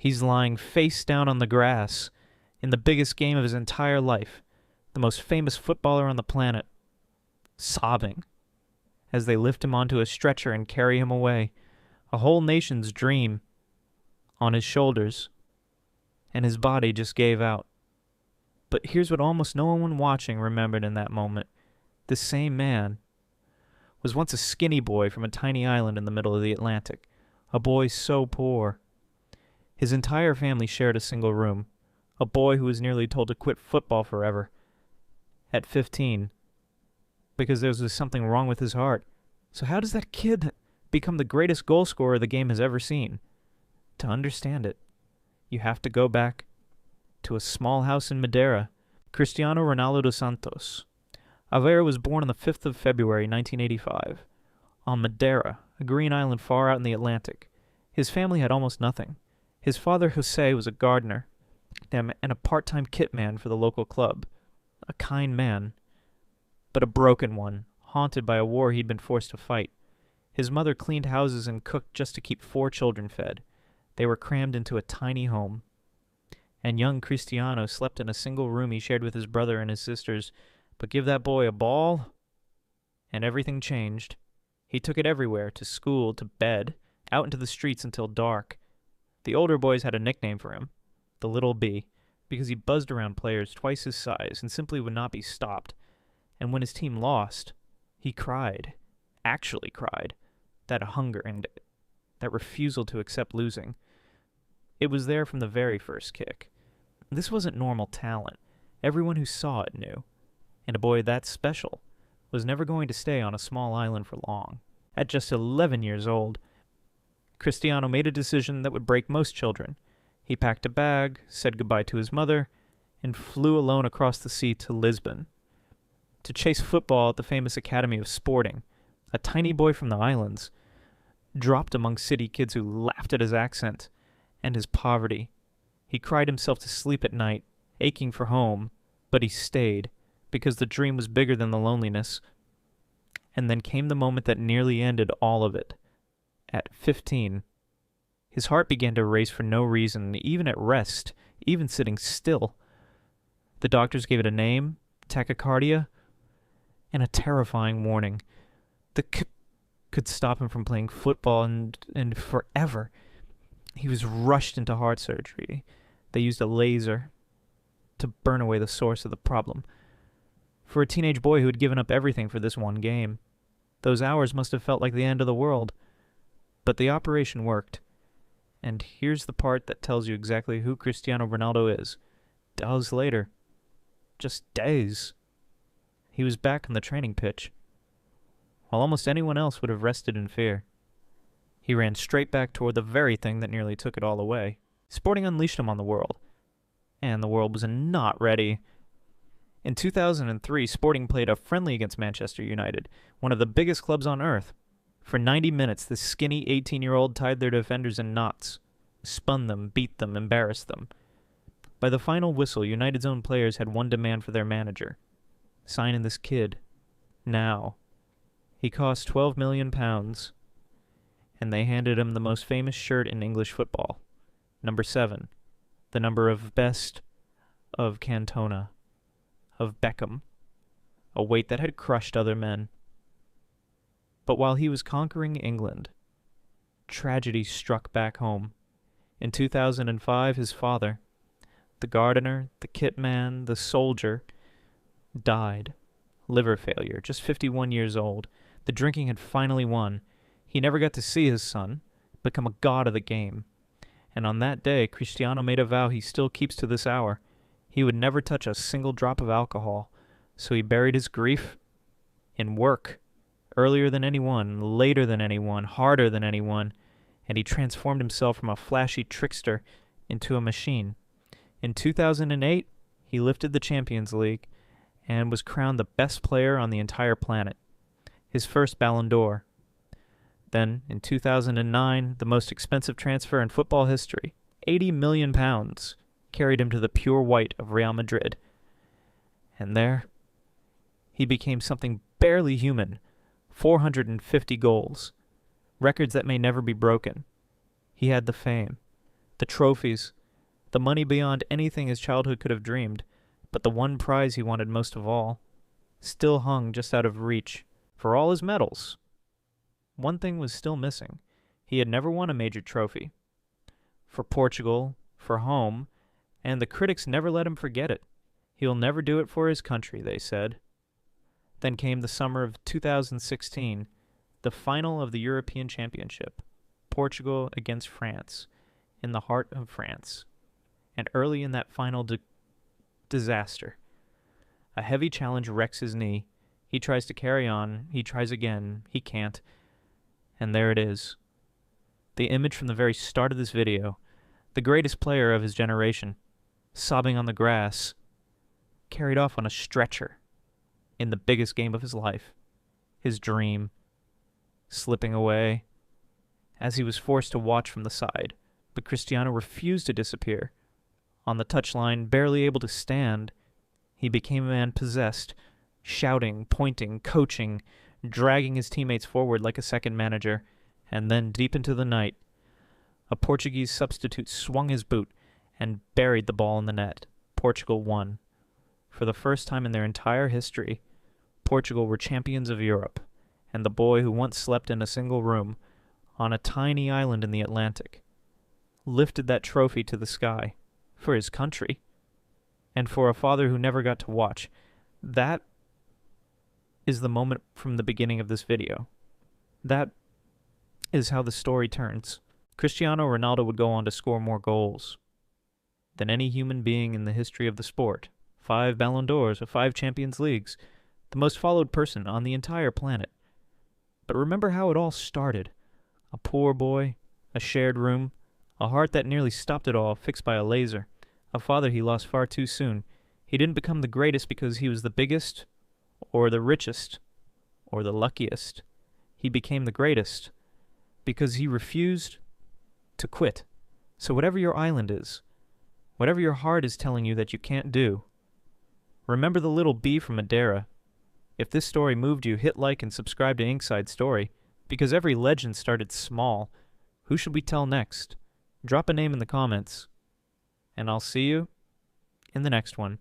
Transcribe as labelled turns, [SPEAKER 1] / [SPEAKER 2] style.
[SPEAKER 1] He's lying face down on the grass in the biggest game of his entire life, the most famous footballer on the planet, sobbing as they lift him onto a stretcher and carry him away. A whole nation's dream on his shoulders, and his body just gave out. But here's what almost no one watching remembered in that moment. This same man was once a skinny boy from a tiny island in the middle of the Atlantic, a boy so poor. His entire family shared a single room, a boy who was nearly told to quit football forever at 15 because there was something wrong with his heart. So how does that kid become the greatest goal scorer the game has ever seen? To understand it, you have to go back to a small house in Madeira. Cristiano Ronaldo dos Santos. Aveiro was born on the 5th of February, 1985, on Madeira, a green island far out in the Atlantic. His family had almost nothing. His father, Jose, was a gardener and a part-time kit man for the local club. A kind man, but a broken one, haunted by a war he'd been forced to fight. His mother cleaned houses and cooked just to keep 4 children fed. They were crammed into a tiny home. And young Cristiano slept in a single room he shared with his brother and his sisters. But give that boy a ball, and everything changed. He took it everywhere, to school, to bed, out into the streets until dark. The older boys had a nickname for him, the Little B, because he buzzed around players twice his size and simply would not be stopped. And when his team lost, he cried, actually cried, that hunger and that refusal to accept losing. It was there from the very first kick. This wasn't normal talent. Everyone who saw it knew. And a boy that special was never going to stay on a small island for long. At just 11 years old, Cristiano made a decision that would break most children. He packed a bag, said goodbye to his mother, and flew alone across the sea to Lisbon to chase football at the famous Academy of Sporting. A tiny boy from the islands, dropped among city kids who laughed at his accent and his poverty. He cried himself to sleep at night, aching for home, but he stayed, because the dream was bigger than the loneliness. And then came the moment that nearly ended all of it. At 15, his heart began to race for no reason, even at rest, even sitting still. The doctors gave it a name, tachycardia, and a terrifying warning. The could stop him from playing football and forever. He was rushed into heart surgery. They used a laser to burn away the source of the problem. For a teenage boy who had given up everything for this one game, those hours must have felt like the end of the world. But the operation worked. And here's the part that tells you exactly who Cristiano Ronaldo is. Days later. Just days. He was back on the training pitch, while almost anyone else would have rested in fear. He ran straight back toward the very thing that nearly took it all away. Sporting unleashed him on the world. And the world was not ready. In 2003, Sporting played a friendly against Manchester United, one of the biggest clubs on earth. For 90 minutes, this skinny 18-year-old tied their defenders in knots, spun them, beat them, embarrassed them. By the final whistle, United's own players had one demand for their manager. Sign in this kid. Now. He cost £12 million, and they handed him the most famous shirt in English football. Number 7. The number of best of Cantona. Of Beckham, a weight that had crushed other men. But while he was conquering England, tragedy struck back home. In 2005, his father, the gardener, the kit man, the soldier, died. Liver failure, just 51 years old. The drinking had finally won. He never got to see his son become a god of the game. And on that day, Cristiano made a vow he still keeps to this hour. He would never touch a single drop of alcohol, so he buried his grief in work, earlier than anyone, later than anyone, harder than anyone, and he transformed himself from a flashy trickster into a machine. In 2008, he lifted the Champions League and was crowned the best player on the entire planet, his first Ballon d'Or. Then, in 2009, the most expensive transfer in football history, £80 million, carried him to the pure white of Real Madrid. And there, he became something barely human. 450 goals. Records that may never be broken. He had the fame, The trophies, the money beyond anything his childhood could have dreamed, but the one prize he wanted most of all, still hung just out of reach. For all his medals, one thing was still missing. He had never won a major trophy. For Portugal, for home, and the critics never let him forget it. He'll never do it for his country, they said. Then came the summer of 2016, the final of the European Championship, Portugal against France, in the heart of France. And early in that final disaster, a heavy challenge wrecks his knee. He tries to carry on, he tries again, he can't, and there it is. The image from the very start of this video, the greatest player of his generation, sobbing on the grass, carried off on a stretcher in the biggest game of his life, his dream, slipping away, as he was forced to watch from the side. But Cristiano refused to disappear. On the touchline, barely able to stand, he became a man possessed, shouting, pointing, coaching, dragging his teammates forward like a second manager, and then deep into the night, a Portuguese substitute swung his boot and buried the ball in the net. Portugal won. For the first time in their entire history, Portugal were champions of Europe, and the boy who once slept in a single room on a tiny island in the Atlantic lifted that trophy to the sky for his country and for a father who never got to watch. That is the moment from the beginning of this video. That is how the story turns. Cristiano Ronaldo would go on to score more goals than any human being in the history of the sport. 5 Ballon d'Ors, 5 Champions Leagues, the most followed person on the entire planet. But remember how it all started. A poor boy, a shared room, a heart that nearly stopped it all, fixed by a laser, a father he lost far too soon. He didn't become the greatest because he was the biggest, or the richest, or the luckiest. He became the greatest because he refused to quit. So whatever your island is, whatever your heart is telling you that you can't do, remember the little bee from Madeira. If this story moved you, hit like and subscribe to Inkside Story, because every legend started small. Who should we tell next? Drop a name in the comments, and I'll see you in the next one.